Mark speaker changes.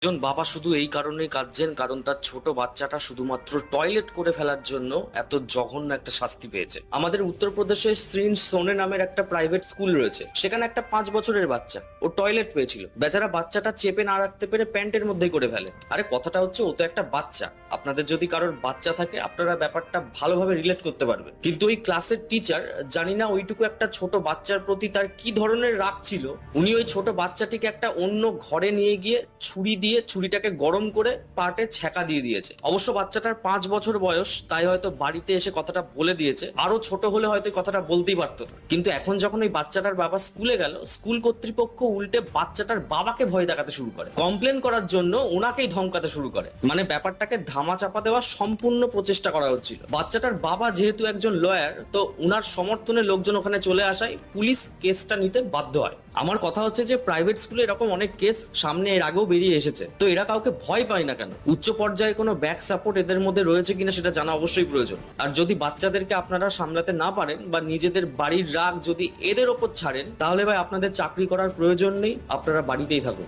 Speaker 1: একজন বাবা শুধু এই কারণেই কাঁদছেন কারণ তার ছোট বাচ্চাটা শুধুমাত্র টয়লেট করে ফেলার জন্য এত জঘন্য একটা শাস্তি পেয়েছে। আমাদের উত্তরপ্রদেশের শ্রীন সোনে নামের একটা প্রাইভেট স্কুল রয়েছে, সেখানে একটা 5 বছরের বাচ্চা ও টয়লেট পেয়েছিল। বেচারা বাচ্চাটা চেপে না রাখতে পেরে প্যান্টের মধ্যেই করে ফেলে। আরে কথাটা হচ্ছে, ও তো একটা বাচ্চা। আপনাদের যদি কারোর বাচ্চা থাকে আপনারা ব্যাপারটা ভালোভাবে রিলেট করতে পারবেন, কিন্তু ওই ক্লাসের টিচার জানি না ওইটুকু একটা ছোট বাচ্চার প্রতি তার কি ধরনের রাগ ছিল, উনি ওই ছোট বাচ্চাটিকে একটা অন্য ঘরে নিয়ে গিয়ে ছুরি দিয়ে ছুরিটাকে গরম করে পাটে ছ্যাঁকা দিয়ে দিয়েছে। অবশ্য বাচ্চাটার 5 বছর বয়স, তাই হয়তো বাড়িতে এসে কথাটা বলে দিয়েছে। আরো ছোট হলে হয়তো কথাটা বলতেই পারতো না। কিন্তু এখন যখন ওই বাচ্চাটার বাবা স্কুলে গেল, স্কুল কর্তৃপক্ষ উল্টে বাচ্চাটার বাবাকে ভয় দেখাতে শুরু করে, কমপ্লেন করার জন্য ওনাকেই ধমকাতে শুরু করে। মানে ব্যাপারটাকে ধামা চাপা দেওয়ার সম্পূর্ণ প্রচেষ্টা করা হচ্ছিল। বাচ্চাটার বাবা যেহেতু একজন লয়ার, তো উনার সমর্থনে লোকজন ওখানে চলে আসায় পুলিশ কেসটা নিতে বাধ্য হয়। আমার কথা হচ্ছে যে প্রাইভেট স্কুলে এরকম অনেক কেস সামনে এর আগেও বেরিয়ে এসেছে, তো এরা কাউকে ভয় পায় না কেন? উচ্চ পর্যায়ে কোনো ব্যাক সাপোর্ট এদের মধ্যে রয়েছে কিনা সেটা জানা অবশ্যই প্রয়োজন। আর যদি বাচ্চাদেরকে আপনারা সামলাতে না পারেন বা নিজেদের বাড়ির রাগ যদি এদের ওপর ছাড়েন, তাহলে ভাই আপনাদের চাকরি করার প্রয়োজন নেই, আপনারা বাড়িতেই থাকুন।